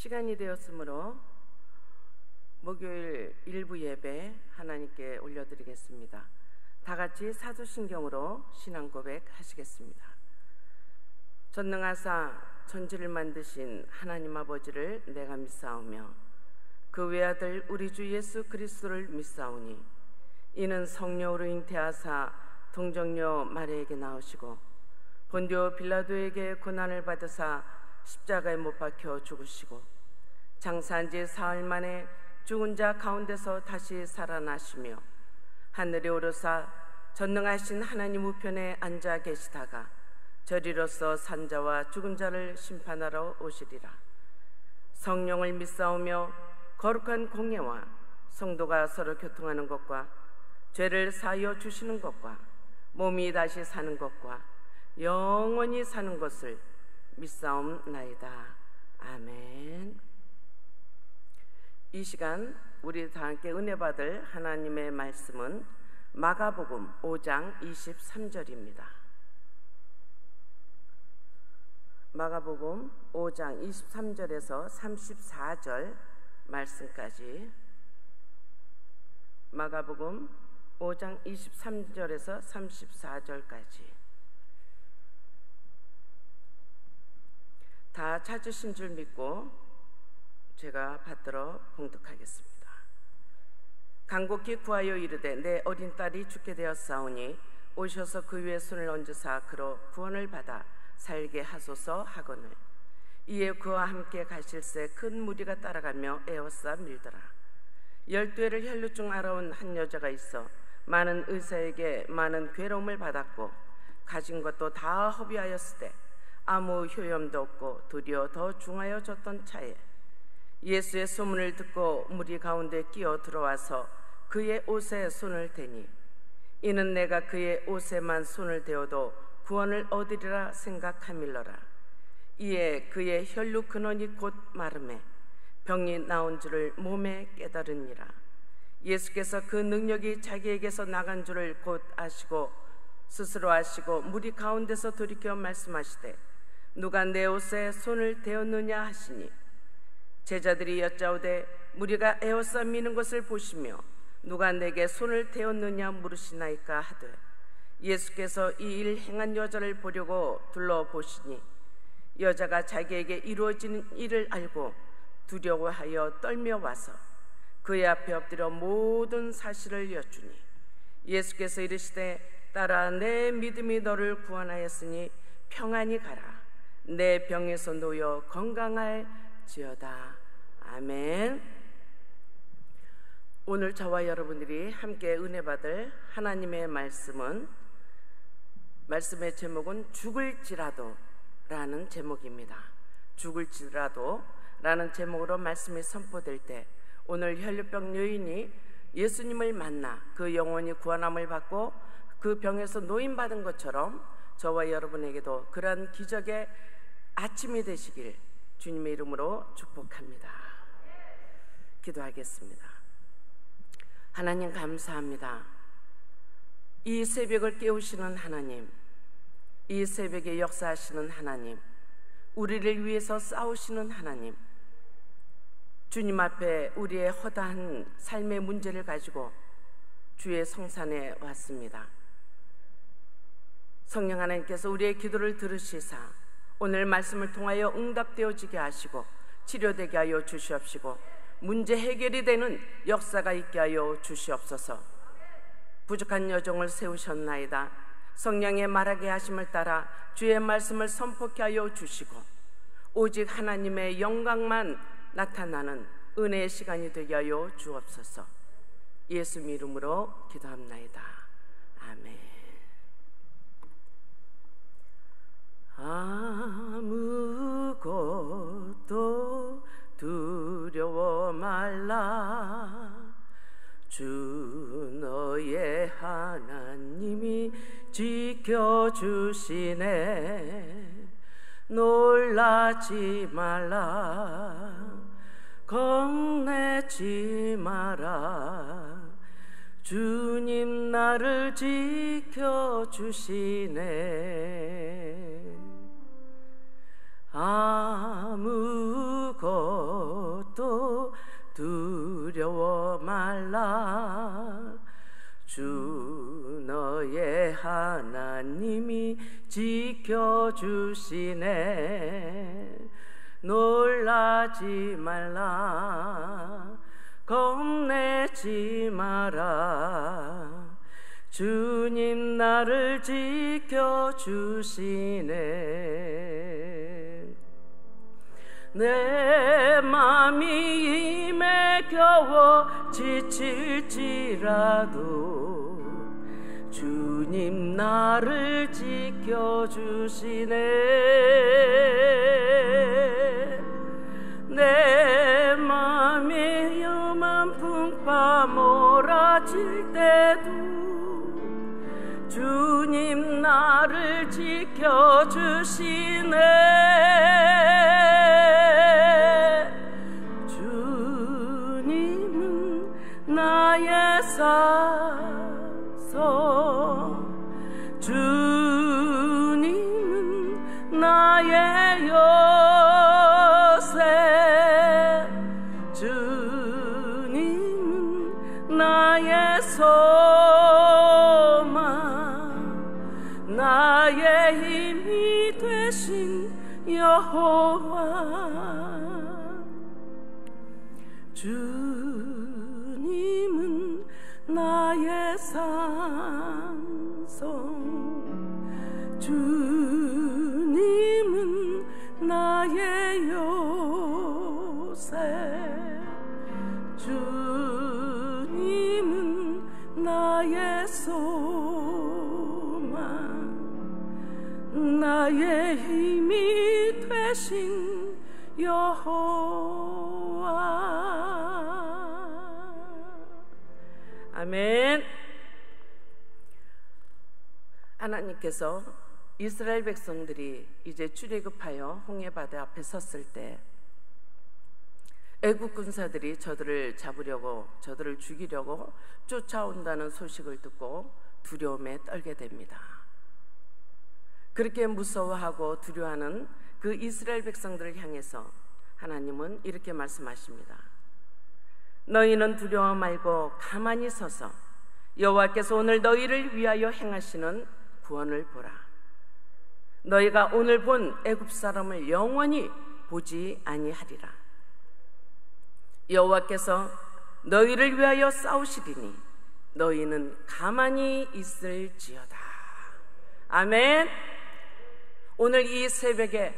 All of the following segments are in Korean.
시간이 되었으므로 목요일 일부 예배 하나님께 올려드리겠습니다. 다 같이 사도신경으로 신앙 고백 하시겠습니다. 전능하사 천지를 만드신 하나님 아버지를 내가 믿사오며 그 외아들 우리 주 예수 그리스도를 믿사오니 이는 성령으로 잉태하사 동정녀 마리아에게 나오시고 본디오 빌라도에게 고난을 받으사 십자가에 못 박혀 죽으시고 장사한 지 사흘 만에 죽은 자 가운데서 다시 살아나시며 하늘에 오르사 전능하신 하나님 우편에 앉아 계시다가 저리로서 산자와 죽은 자를 심판하러 오시리라. 성령을 믿사오며 거룩한 공예와 성도가 서로 교통하는 것과 죄를 사하여 주시는 것과 몸이 다시 사는 것과 영원히 사는 것을 믿사옵나이다. 아멘. 이 시간 우리 다 함께 은혜 받을 하나님의 말씀은 마가복음 5장 23절입니다. 마가복음 5장 23절에서 34절 말씀까지, 마가복음 5장 23절에서 34절까지 다 찾으신 줄 믿고 제가 받들어 봉독하겠습니다. 간곡히 구하여 이르되 내 어린 딸이 죽게 되었사오니 오셔서 그 위에 손을 얹으사 그로 구원을 받아 살게 하소서 하거늘. 이에 그와 함께 가실새 큰 무리가 따라가며 에워싸 밀더라. 12해를 혈루 중 알아온 한 여자가 있어 많은 의사에게 많은 괴로움을 받았고 가진 것도 다 허비하였으되 아무 효염도 없고 도리어 더 중하여졌던 차에 예수의 소문을 듣고 무리 가운데 끼어 들어와서 그의 옷에 손을 대니 이는 내가 그의 옷에만 손을 대어도 구원을 얻으리라 생각하밀러라. 이에 그의 혈루 근원이 곧 마름에 병이 나온 줄을 몸에 깨달으니라. 예수께서 그 능력이 자기에게서 나간 줄을 곧 아시고 스스로 아시고 무리 가운데서 돌이켜 말씀하시되 누가 내 옷에 손을 대었느냐 하시니 제자들이 여짜오되 무리가 에워싸 미는 것을 보시며 누가 내게 손을 대었느냐 물으시나이까 하되 예수께서 이 일 행한 여자를 보려고 둘러보시니 여자가 자기에게 이루어지는 일을 알고 두려워하여 떨며 와서 그의 앞에 엎드려 모든 사실을 여쭈니 예수께서 이르시되 딸아 내 믿음이 너를 구원하였으니 평안히 가라. 내 병에서 놓여 건강할지어다. 아멘. 오늘 저와 여러분들이 함께 은혜 받을 하나님의 말씀은, 말씀의 제목은 죽을지라도 라는 제목입니다. 죽을지라도 라는 제목으로 말씀이 선포될 때 오늘 혈루병 여인이 예수님을 만나 그 영혼이 구원함을 받고 그 병에서 노임받은 것처럼 저와 여러분에게도 그러한 기적의 아침이 되시길 주님의 이름으로 축복합니다. 기도하겠습니다. 하나님 감사합니다. 이 새벽을 깨우시는 하나님, 이 새벽에 역사하시는 하나님, 우리를 위해서 싸우시는 하나님, 주님 앞에 우리의 허다한 삶의 문제를 가지고 주의 성산에 왔습니다. 성령 하나님께서 우리의 기도를 들으시사 오늘 말씀을 통하여 응답되어지게 하시고 치료되게 하여 주시옵시고 문제 해결이 되는 역사가 있게 하여 주시옵소서. 부족한 여종을 세우셨나이다. 성령의 말하게 하심을 따라 주의 말씀을 선포케 하여 주시고 오직 하나님의 영광만 나타나는 은혜의 시간이 되게 하여 주옵소서. 예수 이름으로 기도합나이다. 아멘. 아무것도 두려워 말라. 주 너의 하나님이 지켜주시네. 놀라지 말라. 겁내지 마라. 주님 나를 지켜주시네. 아무것도 지켜주시네. 놀라지 말라, 겁내지 마라. 주님 나를 지켜주시네. 내 맘이 임에 겨워 지칠지라도 주님 나를 지켜주시네. 내 맘에 험한 풍파 몰아칠 때도 주님 나를 지켜주시네. 주님은 나의 사서, 주님은 나의 요새, 주님은 나의 소망, 나의 힘이 되신 여호와. 주님은 나의 산성, 주님은 나의 요새, 주님은 나의 소망, 나의 힘이 되신 여호와. 아멘. 하나님께서 이스라엘 백성들이 이제 출애굽하여 홍해바다 앞에 섰을 때 애국 군사들이 저들을 잡으려고, 저들을 죽이려고 쫓아온다는 소식을 듣고 두려움에 떨게 됩니다. 그렇게 무서워하고 두려워하는 그 이스라엘 백성들을 향해서 하나님은 이렇게 말씀하십니다. 너희는 두려워 말고 가만히 서서 여호와께서 오늘 너희를 위하여 행하시는 구원을 보라. 너희가 오늘 본 애굽 사람을 영원히 보지 아니하리라. 여호와께서 너희를 위하여 싸우시리니 너희는 가만히 있을지어다. 아멘. 오늘 이 새벽에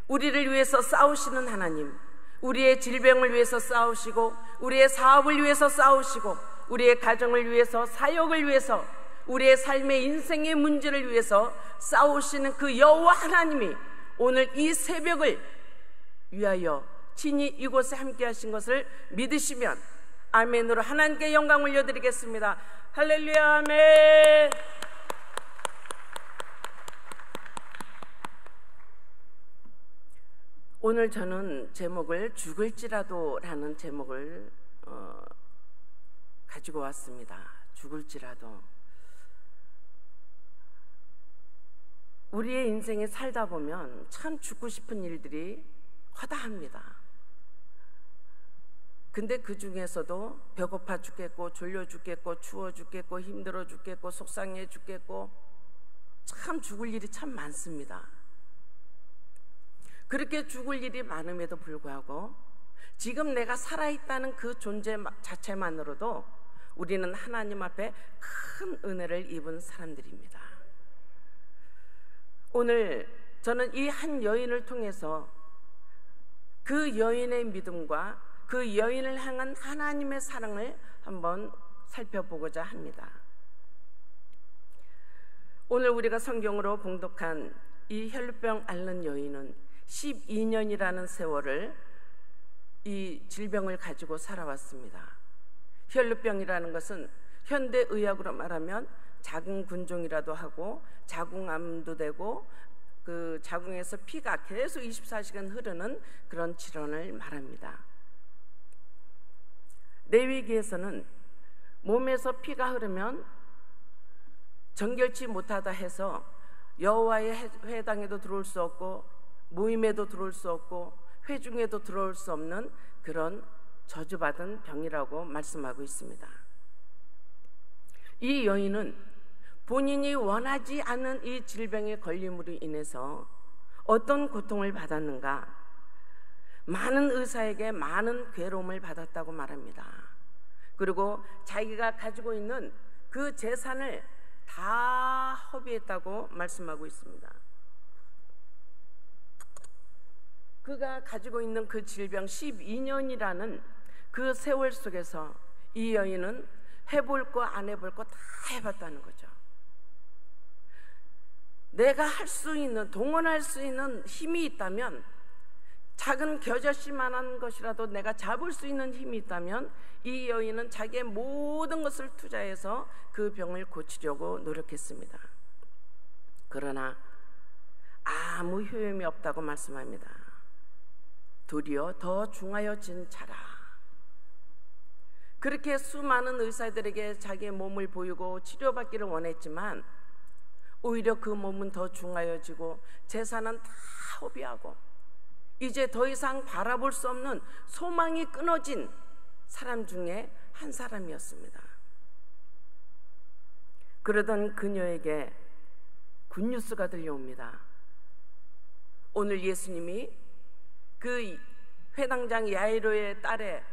우리를 위해서 싸우시는 하나님, 우리의 질병을 위해서 싸우시고, 우리의 사업을 위해서 싸우시고, 우리의 가정을 위해서, 사역을 위해서, 우리의 삶의 인생의 문제를 위해서 싸우시는 그 여호와 하나님이 오늘 이 새벽을 위하여 친히 이곳에 함께 하신 것을 믿으시면 아멘으로 하나님께 영광 올려드리겠습니다. 할렐루야. 아멘. 오늘 저는 제목을 죽을지라도 라는 제목을 가지고 왔습니다. 죽을지라도. 우리의 인생에 살다 보면 참 죽고 싶은 일들이 허다합니다. 근데 그 중에서도 배고파 죽겠고, 졸려 죽겠고, 추워 죽겠고, 힘들어 죽겠고, 속상해 죽겠고, 참 죽을 일이 참 많습니다. 그렇게 죽을 일이 많음에도 불구하고 지금 내가 살아있다는 그 존재 자체만으로도 우리는 하나님 앞에 큰 은혜를 입은 사람들입니다. 오늘 저는 이 한 여인을 통해서 그 여인의 믿음과 그 여인을 향한 하나님의 사랑을 한번 살펴보고자 합니다. 오늘 우리가 성경으로 봉독한 이 혈루병 앓는 여인은 12년이라는 세월을 이 질병을 가지고 살아왔습니다. 혈루병이라는 것은 현대의학으로 말하면 자궁근종이라도 하고 자궁암도 되고 그 자궁에서 피가 계속 24시간 흐르는 그런 질환을 말합니다. 레위기에서는 몸에서 피가 흐르면 정결치 못하다 해서 여호와의 회당에도 들어올 수 없고 모임에도 들어올 수 없고 회중에도 들어올 수 없는 그런 저주받은 병이라고 말씀하고 있습니다. 이 여인은 본인이 원하지 않는 이 질병에 걸림으로 인해서 어떤 고통을 받았는가? 많은 의사에게 많은 괴로움을 받았다고 말합니다. 그리고 자기가 가지고 있는 그 재산을 다 허비했다고 말씀하고 있습니다. 그가 가지고 있는 그 질병 12년이라는 그 세월 속에서 이 여인은 해볼 거 안 해볼 거 다 해봤다는 거죠. 내가 할 수 있는, 동원할 수 있는 힘이 있다면, 작은 겨자씨만한 것이라도 내가 잡을 수 있는 힘이 있다면 이 여인은 자기의 모든 것을 투자해서 그 병을 고치려고 노력했습니다. 그러나 아무 효용이 없다고 말씀합니다. 도리어 더 중하여진 자라. 그렇게 수많은 의사들에게 자기의 몸을 보이고 치료받기를 원했지만 오히려 그 몸은 더 중하여지고 재산은 다 허비하고 이제 더 이상 바라볼 수 없는 소망이 끊어진 사람 중에 한 사람이었습니다. 그러던 그녀에게 굿뉴스가 들려옵니다. 오늘 예수님이 그 회당장 야이로의 딸의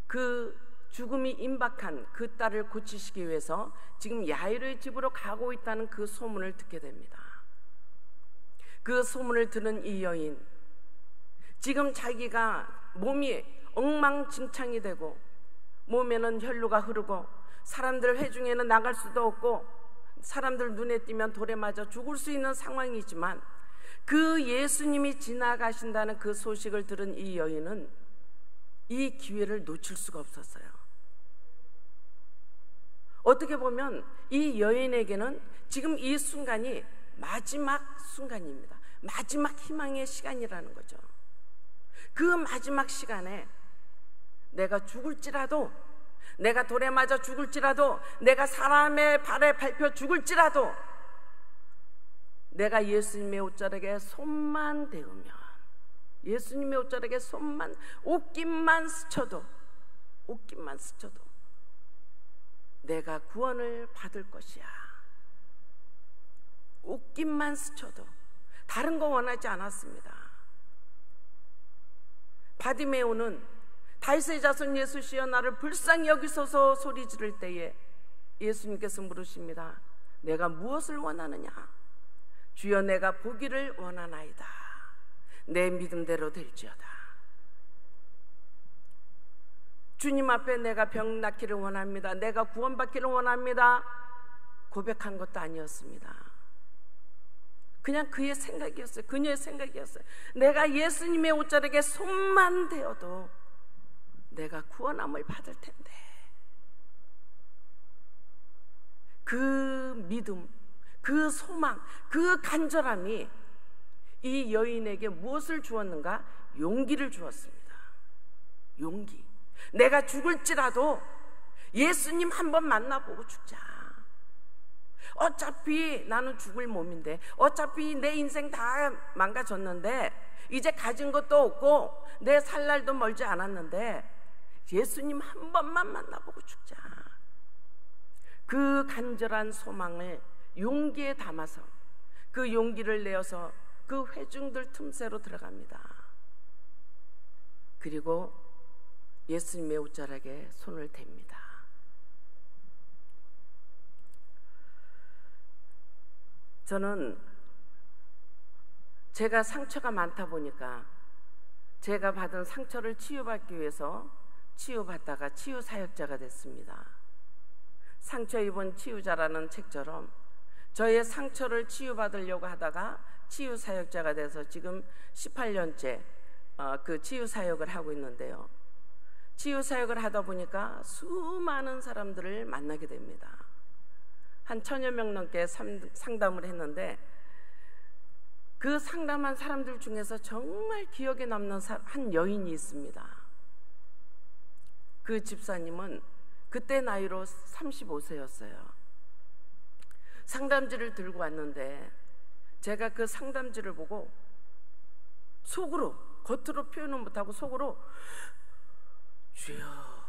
그 죽음이 임박한 그 딸을 고치시기 위해서 지금 야이로의 집으로 가고 있다는 그 소문을 듣게 됩니다. 그 소문을 들은 이 여인, 지금 자기가 몸이 엉망진창이 되고 몸에는 혈루가 흐르고 사람들 회중에는 나갈 수도 없고 사람들 눈에 띄면 돌에 맞아 죽을 수 있는 상황이지만 그 예수님이 지나가신다는 그 소식을 들은 이 여인은 이 기회를 놓칠 수가 없었어요. 어떻게 보면 이 여인에게는 지금 이 순간이 마지막 순간입니다. 마지막 희망의 시간이라는 거죠. 그 마지막 시간에 내가 죽을지라도, 내가 돌에 맞아 죽을지라도, 내가 사람의 발에 밟혀 죽을지라도 내가 예수님의 옷자락에 손만 대으면, 예수님의 옷자락에 손만, 옷깃만 스쳐도 내가 구원을 받을 것이야. 옷깃만 스쳐도. 다른 거 원하지 않았습니다. 바디메오는 다윗의 자손 예수시여 나를 불쌍히 여기소서 소리 지를 때에 예수님께서 물으십니다. 내가 무엇을 원하느냐? 주여 내가 보기를 원하나이다. 내 믿음대로 될지어다. 주님 앞에 내가 병 낫기를 원합니다. 내가 구원받기를 원합니다. 고백한 것도 아니었습니다. 그냥 그의 생각이었어요. 그녀의 생각이었어요. 내가 예수님의 옷자락에 손만 대어도 내가 구원함을 받을 텐데. 그 믿음, 그 소망, 그 간절함이 이 여인에게 무엇을 주었는가? 용기를 주었습니다. 용기. 내가 죽을지라도 예수님 한번 만나보고 죽자. 어차피 나는 죽을 몸인데, 어차피 내 인생 다 망가졌는데, 이제 가진 것도 없고 내 살 날도 멀지 않았는데 예수님 한 번만 만나보고 죽자. 그 간절한 소망을 용기에 담아서 그 용기를 내어서 그 회중들 틈새로 들어갑니다. 그리고 예수님의 옷자락에 손을 댑니다. 저는 제가 상처가 많다 보니까 제가 받은 상처를 치유받기 위해서 치유받다가 치유사역자가 됐습니다. 상처 입은 치유자라는 책처럼 저의 상처를 치유받으려고 하다가 치유사역자가 돼서 지금 18년째 그 치유사역을 하고 있는데요. 치유사역을 하다 보니까 수많은 사람들을 만나게 됩니다. 한 1000여 명 넘게 상담을 했는데 그 상담한 사람들 중에서 정말 기억에 남는 한 여인이 있습니다. 그 집사님은 그때 나이로 35세였어요. 상담지를 들고 왔는데 제가 그 상담지를 보고 속으로, 겉으로 표현은 못하고 속으로 주여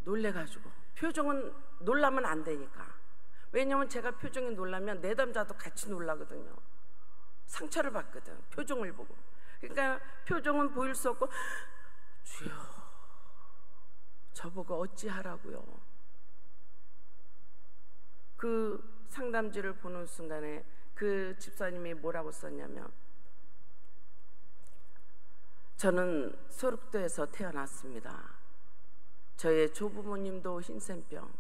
놀래가지고 표정은 놀라면 안 되니까. 왜냐면 제가 표정이 놀라면 내담자도 같이 놀라거든요. 상처를 받거든, 표정을 보고. 그러니까 표정은 보일 수 없고, 주여 저보고 어찌하라고요. 그 상담지를 보는 순간에 그 집사님이 뭐라고 썼냐면, 저는 소록도에서 태어났습니다. 저의 조부모님도 흰센병,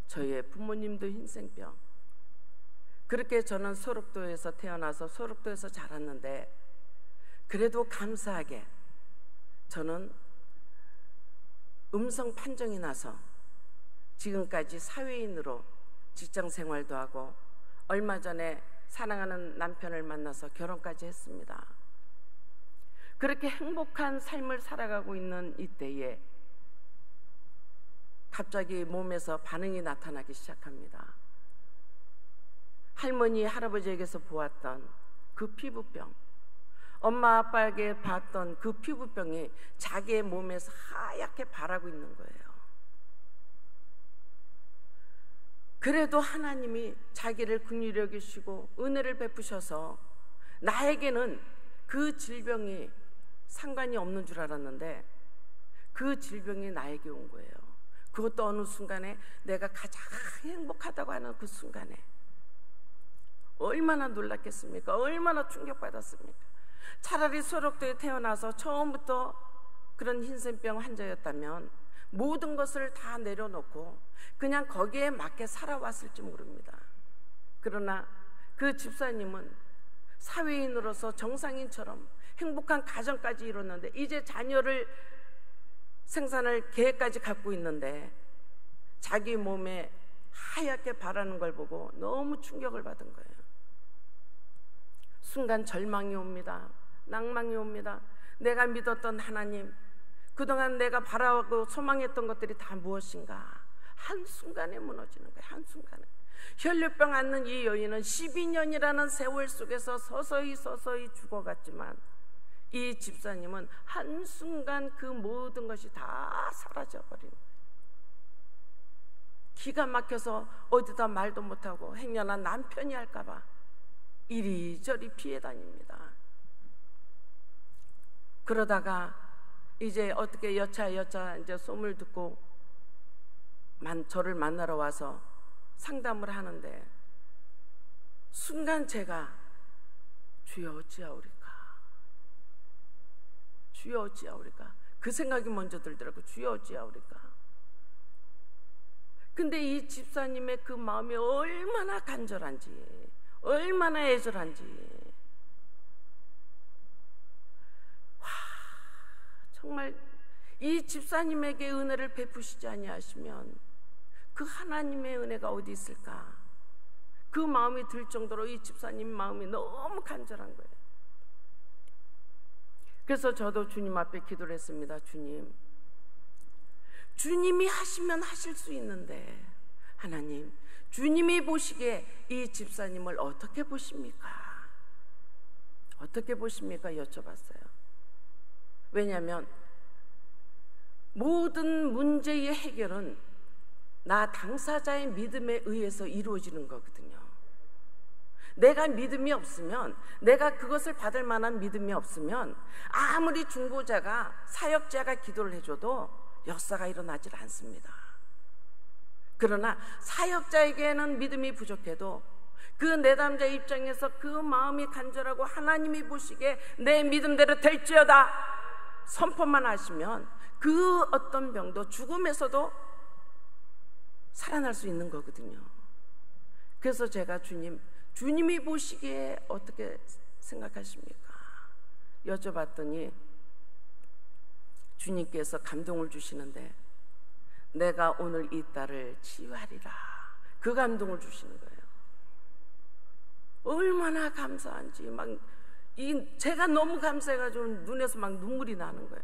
저의 부모님도 흰센병. 그렇게 저는 소록도에서 태어나서 소록도에서 자랐는데, 그래도 감사하게 저는 음성 판정이 나서 지금까지 사회인으로 직장 생활도 하고, 얼마 전에 사랑하는 남편을 만나서 결혼까지 했습니다. 그렇게 행복한 삶을 살아가고 있는 이때에 갑자기 몸에서 반응이 나타나기 시작합니다. 할머니, 할아버지에게서 보았던 그 피부병, 엄마, 아빠에게 봤던 그 피부병이 자기의 몸에서 하얗게 바라고 있는 거예요. 그래도 하나님이 자기를 긍휼히 여기시고 은혜를 베푸셔서 나에게는 그 질병이 상관이 없는 줄 알았는데, 그 질병이 나에게 온 거예요. 그것도 어느 순간에 내가 가장 행복하다고 하는 그 순간에 얼마나 놀랐겠습니까? 얼마나 충격받았습니까? 차라리 소록도에 태어나서 처음부터 그런 흰센병 환자였다면 모든 것을 다 내려놓고 그냥 거기에 맞게 살아왔을지 모릅니다. 그러나 그 집사님은 사회인으로서 정상인처럼 행복한 가정까지 이뤘는데, 이제 자녀를 생산할 계획까지 갖고 있는데 자기 몸에 하얗게 바라는 걸 보고 너무 충격을 받은 거예요. 순간 절망이 옵니다. 낭망이 옵니다. 내가 믿었던 하나님, 그동안 내가 바라고 소망했던 것들이 다 무엇인가? 한순간에 무너지는 거예요. 한순간에. 혈류병 앓는 이 여인은 12년이라는 세월 속에서 서서히 죽어갔지만, 이 집사님은 한순간 그 모든 것이 다 사라져버린 거예요. 기가 막혀서 어디다 말도 못하고 행여나 남편이 할까봐 이리저리 피해 다닙니다. 그러다가 이제 어떻게 여차 이제 소문을 듣고 저를 만나러 와서 상담을 하는데, 순간 제가 주여 어찌하오리까, 주여 어찌하오리까, 그 생각이 먼저 들더라고요. 주여 어찌하오리까. 근데 이 집사님의 그 마음이 얼마나 간절한지, 얼마나 애절한지, 정말 이 집사님에게 은혜를 베푸시지 아니하시면 그 하나님의 은혜가 어디 있을까? 그 마음이 들 정도로 이 집사님 마음이 너무 간절한 거예요. 그래서 저도 주님 앞에 기도를 했습니다. 주님이 하시면 하실 수 있는데, 하나님, 주님이 보시기에 이 집사님을 어떻게 보십니까? 어떻게 보십니까? 여쭤봤어요. 왜냐하면 모든 문제의 해결은 나 당사자의 믿음에 의해서 이루어지는 거거든요. 내가 믿음이 없으면, 내가 그것을 받을 만한 믿음이 없으면 아무리 중보자가, 사역자가 기도를 해줘도 역사가 일어나질 않습니다. 그러나 사역자에게는 믿음이 부족해도 그 내담자 입장에서 그 마음이 간절하고 하나님이 보시기에 내 믿음대로 될지어다 선포만 하시면 그 어떤 병도 죽음에서도 살아날 수 있는 거거든요. 그래서 제가 주님이 보시기에 어떻게 생각하십니까? 여쭤봤더니 주님께서 감동을 주시는데, 내가 오늘 이 딸을 치유하리라, 그 감동을 주시는 거예요. 얼마나 감사한지 제가 너무 감사해가지고 눈에서 막 눈물이 나는 거예요.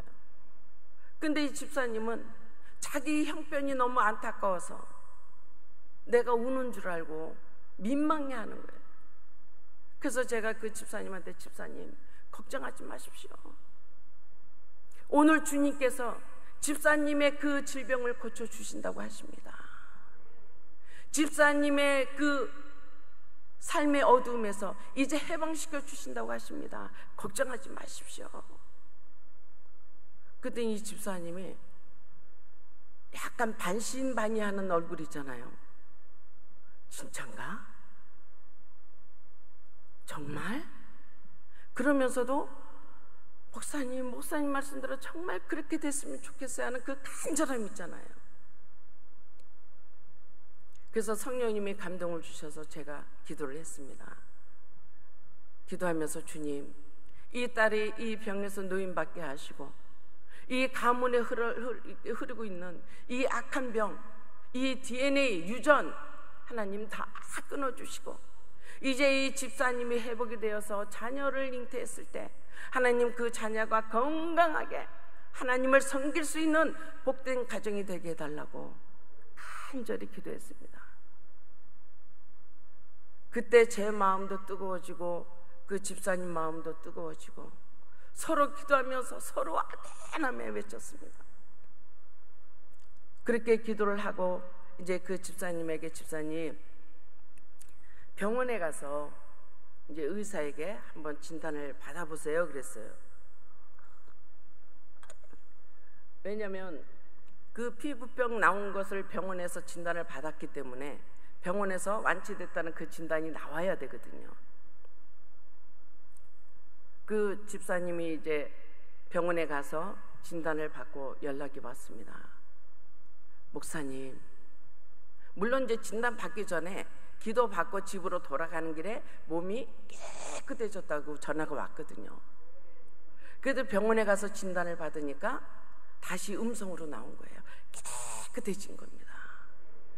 근데 이 집사님은 자기 형편이 너무 안타까워서 내가 우는 줄 알고 민망해하는 거예요. 그래서 제가 그 집사님한테, 집사님 걱정하지 마십시오. 오늘 주님께서 집사님의 그 질병을 고쳐주신다고 하십니다. 집사님의 그 삶의 어두움에서 이제 해방시켜 주신다고 하십니다. 걱정하지 마십시오. 그랬더니 이 집사님이 약간 반신반의하는 얼굴이잖아요. 진짠가? 정말? 그러면서도 목사님 말씀대로 정말 그렇게 됐으면 좋겠어요 하는 그 간절함 있잖아요. 그래서 성령님이 감동을 주셔서 제가 기도를 했습니다. 기도하면서 주님, 이 딸이 이 병에서 노인받게 하시고 이 가문에 흐르고 있는 이 악한 병, 이 DNA 유전 하나님 다 끊어주시고 이제 이 집사님이 회복이 되어서 자녀를 잉태했을 때 하나님 그 자녀가 건강하게 하나님을 섬길 수 있는 복된 가정이 되게 해달라고 간절히 기도했습니다. 그때 제 마음도 뜨거워지고 그 집사님 마음도 뜨거워지고 서로 기도하면서 서로 아멘아멘 외쳤습니다. 그렇게 기도를 하고 이제 그 집사님에게 집사님 병원에 가서 이제 의사에게 한번 진단을 받아보세요 그랬어요. 왜냐하면 그 피부병 나온 것을 병원에서 진단을 받았기 때문에 병원에서 완치됐다는 그 진단이 나와야 되거든요. 그 집사님이 이제 병원에 가서 진단을 받고 연락이 왔습니다. 목사님, 물론 이제 진단 받기 전에 기도 받고 집으로 돌아가는 길에 몸이 깨끗해졌다고 전화가 왔거든요. 그래도 병원에 가서 진단을 받으니까 다시 음성으로 나온 거예요. 깨끗해진 겁니다.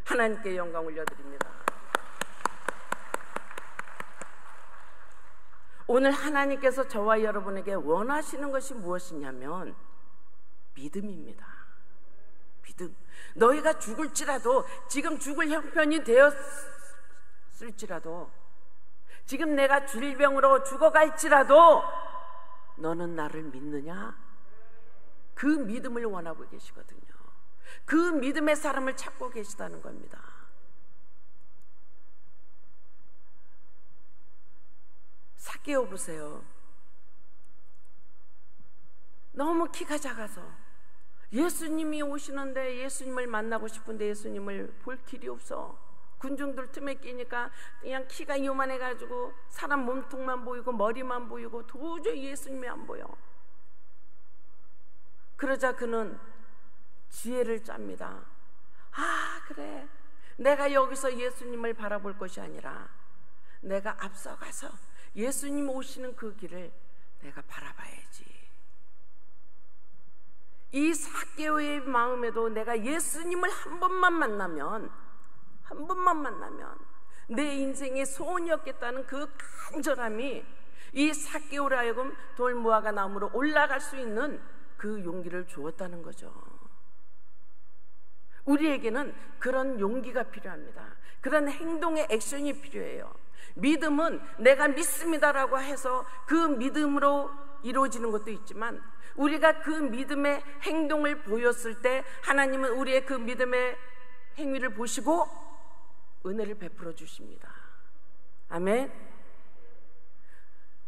하나님께 영광 올려드립니다. 오늘 하나님께서 저와 여러분에게 원하시는 것이 무엇이냐면 믿음입니다. 믿음. 너희가 죽을지라도, 지금 죽을 형편이 되었을지라도, 지금 내가 질병으로 죽어갈지라도 너는 나를 믿느냐? 그 믿음을 원하고 계시거든요. 그 믿음의 사람을 찾고 계시다는 겁니다. 삭개오 보세요. 너무 키가 작아서 예수님이 오시는데 예수님을 만나고 싶은데 예수님을 볼 길이 없어. 군중들 틈에 끼니까 그냥 키가 요만해가지고 사람 몸통만 보이고 머리만 보이고 도저히 예수님이 안 보여. 그러자 그는 지혜를 짭니다. 아, 그래, 내가 여기서 예수님을 바라볼 것이 아니라 내가 앞서가서 예수님 오시는 그 길을 내가 바라봐야지. 이 삭개오의 마음에도 내가 예수님을 한 번만 만나면 내 인생의 소원이었겠다는 그 간절함이 이 삭개오로 하여금 돌무화과 나무로 올라갈 수 있는 그 용기를 주었다는 거죠. 우리에게는 그런 용기가 필요합니다. 그런 행동의 액션이 필요해요. 믿음은 내가 믿습니다라고 해서 그 믿음으로 이루어지는 것도 있지만 우리가 그 믿음의 행동을 보였을 때 하나님은 우리의 그 믿음의 행위를 보시고 은혜를 베풀어 주십니다. 아멘.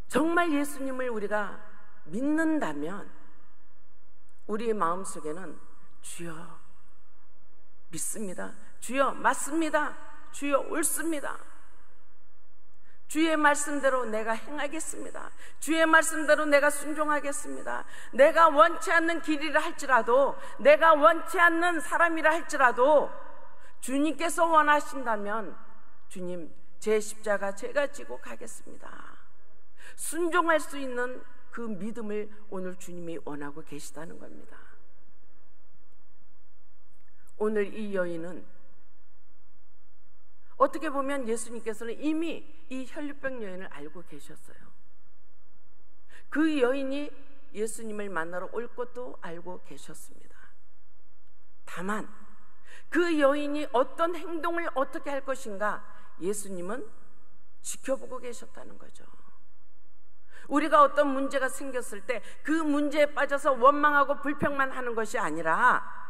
정말 예수님을 우리가 믿는다면 우리의 마음속에는 주여 믿습니다, 주여 맞습니다, 주여 옳습니다, 주의 말씀대로 내가 행하겠습니다, 주의 말씀대로 내가 순종하겠습니다, 내가 원치 않는 길이라 할지라도, 내가 원치 않는 사람이라 할지라도 주님께서 원하신다면 주님, 제 십자가 제가 지고 가겠습니다. 순종할 수 있는 그 믿음을 오늘 주님이 원하고 계시다는 겁니다. 오늘 이 여인은 어떻게 보면 예수님께서는 이미 이 혈류병 여인을 알고 계셨어요. 그 여인이 예수님을 만나러 올 것도 알고 계셨습니다. 다만 그 여인이 어떤 행동을 어떻게 할 것인가 예수님은 지켜보고 계셨다는 거죠. 우리가 어떤 문제가 생겼을 때 그 문제에 빠져서 원망하고 불평만 하는 것이 아니라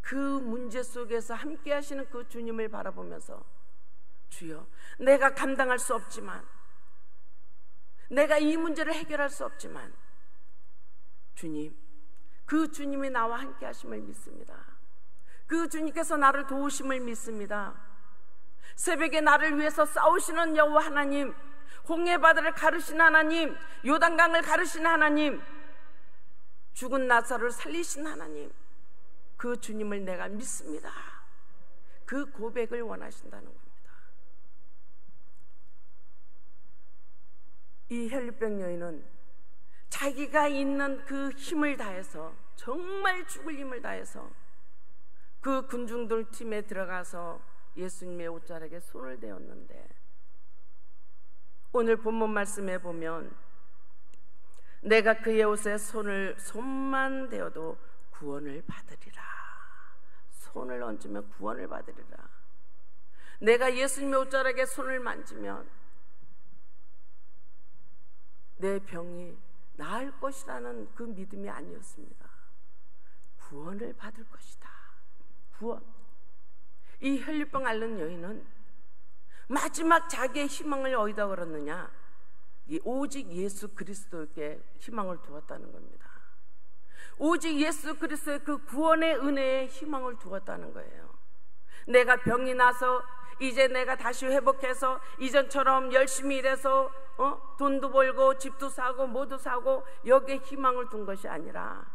그 문제 속에서 함께 하시는 그 주님을 바라보면서, 주여, 내가 감당할 수 없지만, 내가 이 문제를 해결할 수 없지만, 주님, 그 주님이 나와 함께 하심을 믿습니다. 그 주님께서 나를 도우심을 믿습니다. 새벽에 나를 위해서 싸우시는 여호와 하나님, 홍해바다를 가르신 하나님, 요단강을 가르신 하나님, 죽은 나사로를 살리신 하나님, 그 주님을 내가 믿습니다. 그 고백을 원하신다는 겁니다. 이 혈류병 여인은 자기가 있는 그 힘을 다해서, 정말 죽을 힘을 다해서 그 군중들 팀에 들어가서 예수님의 옷자락에 손을 대었는데, 오늘 본문 말씀에 보면 내가 그의 옷에 손만 대어도 구원을 받으리라. 손을 얹으면 구원을 받으리라. 내가 예수님의 옷자락에 손을 만지면 내 병이 나을 것이라는 그 믿음이 아니었습니다. 구원을 받을 것이다. 구원. 이 혈류병 앓는 여인은 마지막 자기의 희망을 어디다 걸었느냐? 오직 예수 그리스도께 희망을 두었다는 겁니다. 오직 예수 그리스도의 그 구원의 은혜에 희망을 두었다는 거예요. 내가 병이 나서 이제 내가 다시 회복해서 이전처럼 열심히 일해서 돈도 벌고 집도 사고 뭐도 사고 여기에 희망을 둔 것이 아니라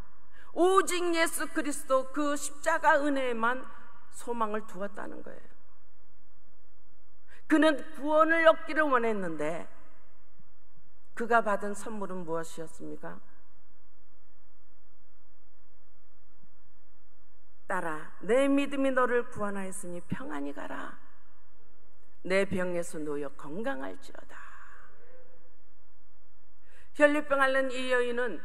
오직 예수 그리스도 그 십자가 은혜에만 소망을 두었다는 거예요. 그는 구원을 얻기를 원했는데 그가 받은 선물은 무엇이었습니까? 딸아, 내 믿음이 너를 구원하였으니 평안히 가라. 내 병에서 놓여 건강할지어다. 혈류병 앓는 이 여인은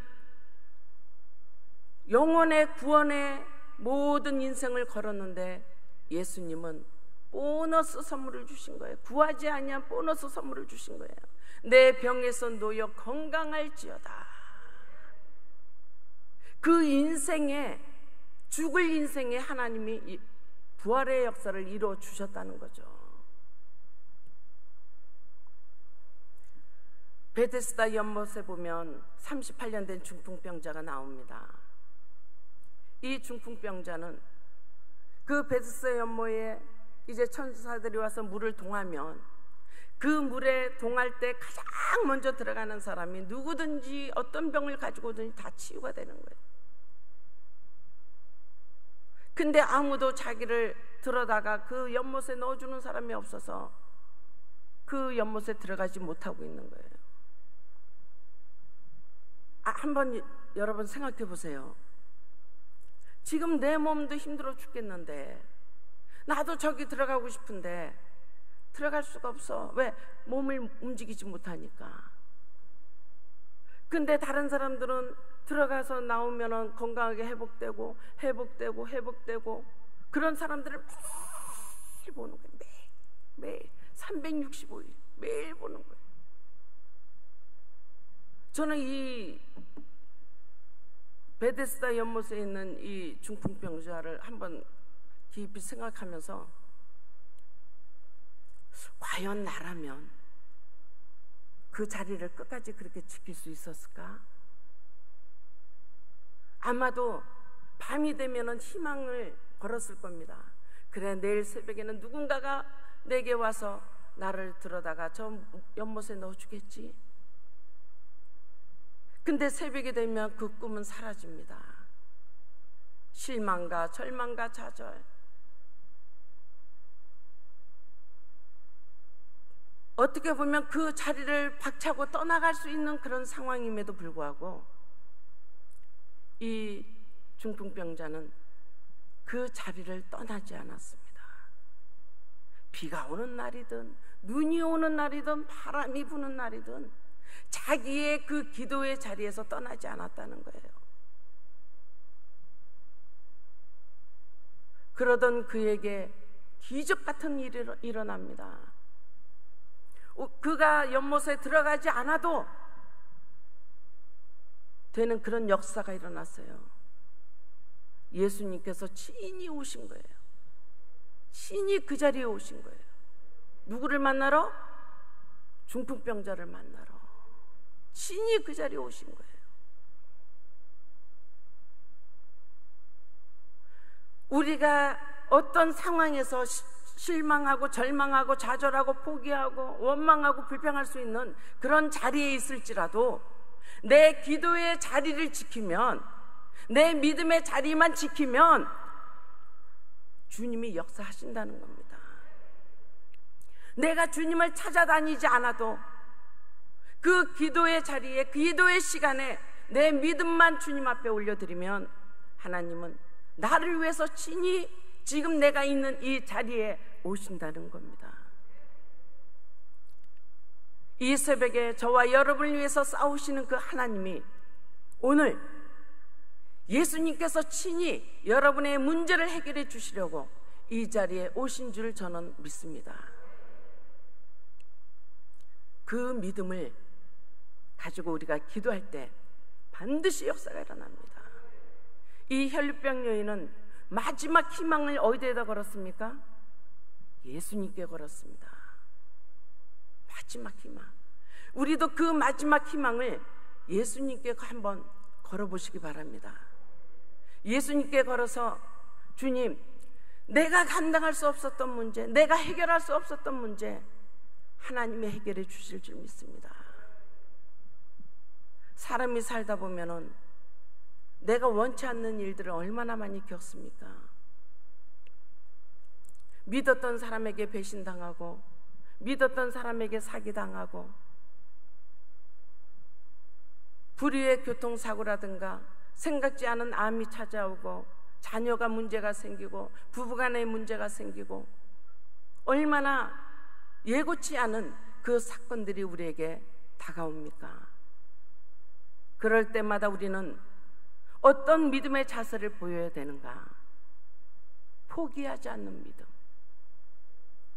영혼의 구원의 모든 인생을 걸었는데 예수님은 보너스 선물을 주신 거예요. 구하지 아니한 보너스 선물을 주신 거예요. 내 병에서 놓여 건강할지어다. 그 인생에, 죽을 인생에 하나님이 부활의 역사를 이루어 주셨다는 거죠. 베데스다 연못에 보면 38년 된 중풍병자가 나옵니다. 이 중풍병자는 그 베데스다 연못에 이제 천사들이 와서 물을 동하면 그 물에 동할 때 가장 먼저 들어가는 사람이 누구든지 어떤 병을 가지고든지 다 치유가 되는 거예요. 근데 아무도 자기를 들어다가 그 연못에 넣어주는 사람이 없어서 그 연못에 들어가지 못하고 있는 거예요. 한번 여러분 생각해 보세요. 지금 내 몸도 힘들어 죽겠는데 나도 저기 들어가고 싶은데 들어갈 수가 없어. 왜? 몸을 움직이지 못하니까. 근데 다른 사람들은 들어가서 나오면은 건강하게 회복되고 그런 사람들을 매일 보는 거예요. 매일 365일 매일 보는 거예요. 저는 이 베데스다 연못에 있는 이 중풍병자를 한번 깊이 생각하면서 과연 나라면 그 자리를 끝까지 그렇게 지킬 수 있었을까? 아마도 밤이 되면은 희망을 걸었을 겁니다. 그래, 내일 새벽에는 누군가가 내게 와서 나를 들어다가 저 연못에 넣어주겠지. 근데 새벽이 되면 그 꿈은 사라집니다. 실망과 절망과 좌절. 어떻게 보면 그 자리를 박차고 떠나갈 수 있는 그런 상황임에도 불구하고 이 중풍병자는 그 자리를 떠나지 않았습니다. 비가 오는 날이든 눈이 오는 날이든 바람이 부는 날이든 자기의 그 기도의 자리에서 떠나지 않았다는 거예요. 그러던 그에게 기적 같은 일이 일어납니다. 그가 연못에 들어가지 않아도 되는 그런 역사가 일어났어요. 예수님께서 친히 오신 거예요. 친히 그 자리에 오신 거예요. 누구를 만나러? 중풍병자를 만나러 친히 그 자리에 오신 거예요. 우리가 어떤 상황에서 실망하고 절망하고 좌절하고 포기하고 원망하고 불평할 수 있는 그런 자리에 있을지라도 내 기도의 자리를 지키면, 내 믿음의 자리만 지키면 주님이 역사하신다는 겁니다. 내가 주님을 찾아다니지 않아도 그 기도의 자리에, 그 기도의 시간에 내 믿음만 주님 앞에 올려드리면 하나님은 나를 위해서 친히 지금 내가 있는 이 자리에 오신다는 겁니다. 이 새벽에 저와 여러분을 위해서 싸우시는 그 하나님이 오늘 예수님께서 친히 여러분의 문제를 해결해 주시려고 이 자리에 오신 줄 저는 믿습니다. 그 믿음을 가지고 우리가 기도할 때 반드시 역사가 일어납니다. 이 혈류병 여인은 마지막 희망을 어디에다 걸었습니까? 예수님께 걸었습니다. 마지막 희망. 우리도 그 마지막 희망을 예수님께 한번 걸어보시기 바랍니다. 예수님께 걸어서 주님, 내가 감당할 수 없었던 문제, 내가 해결할 수 없었던 문제 하나님이 해결해 주실 줄 믿습니다. 사람이 살다 보면은 내가 원치 않는 일들을 얼마나 많이 겪습니까? 믿었던 사람에게 배신당하고, 믿었던 사람에게 사기당하고, 불의의 교통사고라든가 생각지 않은 암이 찾아오고, 자녀가 문제가 생기고, 부부간의 문제가 생기고, 얼마나 예고치 않은 그 사건들이 우리에게 다가옵니까? 그럴 때마다 우리는 어떤 믿음의 자세를 보여야 되는가? 포기하지 않는 믿음,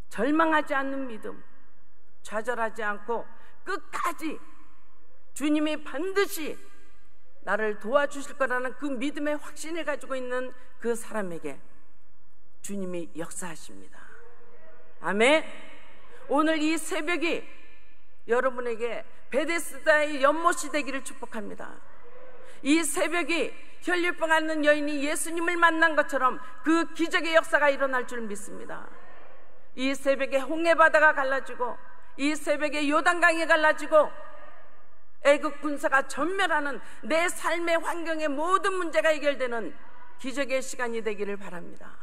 절망하지 않는 믿음, 좌절하지 않고 끝까지 주님이 반드시 나를 도와주실 거라는 그 믿음의 확신을 가지고 있는 그 사람에게 주님이 역사하십니다. 아멘. 오늘 이 새벽이 여러분에게 베데스다의 연못이 되기를 축복합니다. 이 새벽이 혈류병 앓는 여인이 예수님을 만난 것처럼 그 기적의 역사가 일어날 줄 믿습니다. 이 새벽에 홍해바다가 갈라지고, 이 새벽에 요단강이 갈라지고, 애국 군사가 전멸하는 내 삶의 환경의 모든 문제가 해결되는 기적의 시간이 되기를 바랍니다.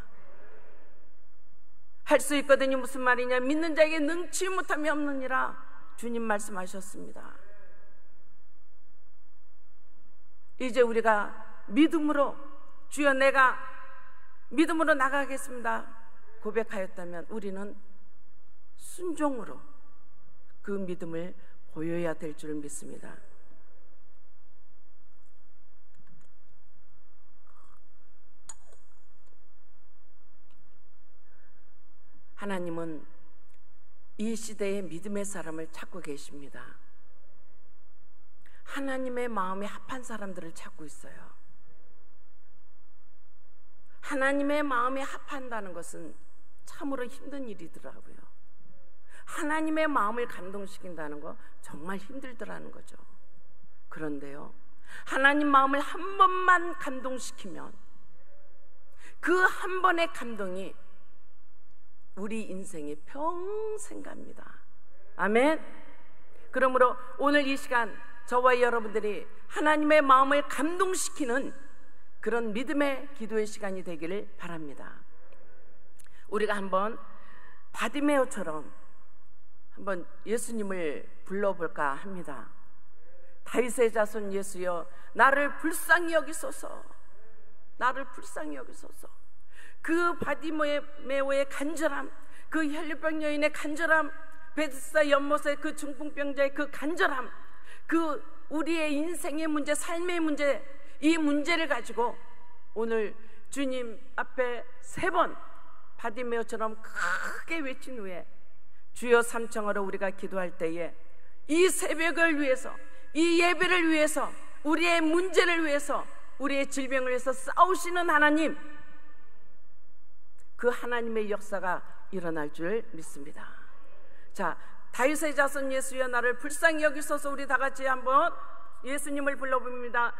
할 수 있거든요. 무슨 말이냐? 믿는 자에게 능치 못함이 없느니라 주님 말씀하셨습니다. 이제 우리가 믿음으로 주여 내가 믿음으로 나가겠습니다 고백하였다면 우리는 순종으로 그 믿음을 보여야 될 줄 믿습니다. 하나님은 이 시대의 믿음의 사람을 찾고 계십니다. 하나님의 마음에 합한 사람들을 찾고 있어요. 하나님의 마음에 합한다는 것은 참으로 힘든 일이더라고요. 하나님의 마음을 감동시킨다는 거 정말 힘들더라는 거죠. 그런데요, 하나님 마음을 한 번만 감동시키면 그 한 번의 감동이 우리 인생에 평생 갑니다. 아멘. 그러므로 오늘 이 시간 저와 여러분들이 하나님의 마음을 감동시키는 그런 믿음의 기도의 시간이 되기를 바랍니다. 우리가 한번 바디메오처럼 한번 예수님을 불러볼까 합니다. 다윗의 자손 예수여, 나를 불쌍히 여기소서, 나를 불쌍히 여기소서. 그 바디메오의 간절함, 그 혈류병 여인의 간절함, 베데스다 연못의 그 중풍병자의 그 간절함, 그 우리의 인생의 문제, 삶의 문제, 이 문제를 가지고 오늘 주님 앞에 3번 바디메오처럼 크게 외친 후에 주여 삼청하러 우리가 기도할 때에 이 새벽을 위해서, 이 예배를 위해서, 우리의 문제를 위해서 우리의 질병을 위해서 싸우시는 하나님, 그 하나님의 역사가 일어날 줄 믿습니다. 자, 다윗의 자손 예수여 나를 불쌍히 여기소서. 우리 다 같이 한번 예수님을 불러봅니다.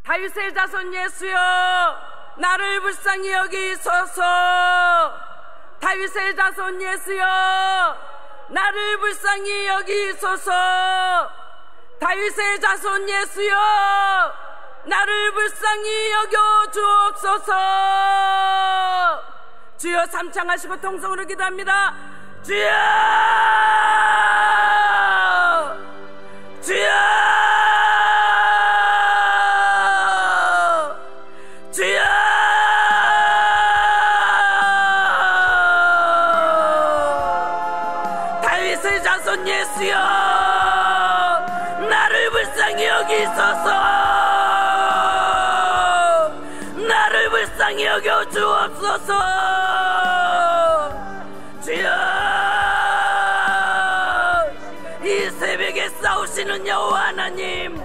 다윗의 자손 예수여 나를 불쌍히 여기소서. 다윗의 자손 예수여 나를 불쌍히 여기소서. 다윗의 자손 예수여 나를 불쌍히 여겨 주옵소서. 주여, 삼창하시고 통성으로 기도합니다. 주여, 주여, 주여. 다윗의 자손 예수여 나를 불쌍히 여기소서. 나를 불쌍히 여겨 주옵소서. 주여, 이 새벽에 싸우시는 여호와 하나님,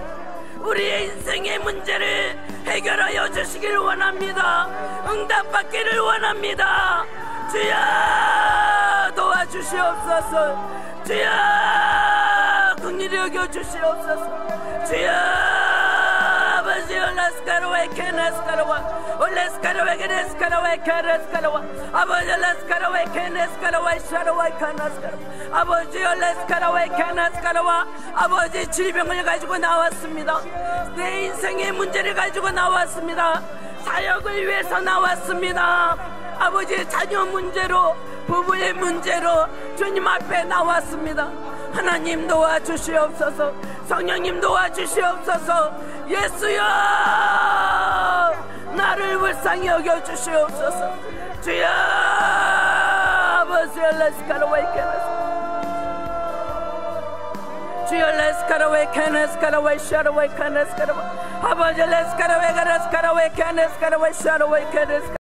우리의 인생의 문제를 해결하여 주시길 원합니다. 응답받기를 원합니다. 주여, 도와주시옵소서. 주여, 긍휼히 여겨 주시옵소서. 주여, 아버지여, 라스카로와 케네스카로와 올레스카로와 게네스카로와 케네스카로와 아버지 라스카로와 케네스카로와 샤로와 카나스카로와 아버지여, 라스카로와 케네스카로와 아버지 질병을 가지고 나왔습니다. 내 인생의 문제를 가지고 나왔습니다. 사역을 위해서 나왔습니다. 아버지 자녀 문제로, 부부의 문제로 주님 앞에 나왔습니다. 하나님 도와주시옵소서. 성령님 도와주시옵소서. 예수여 나를 불쌍히 여겨주시옵소서. 주여, 아버지 레스카라웨이케네스 주여, 레스카라웨이케네스카라웨이 샤라웨이케네스카라웨이 아버지 레스카라웨이케네스카라웨이 샤라웨이케네스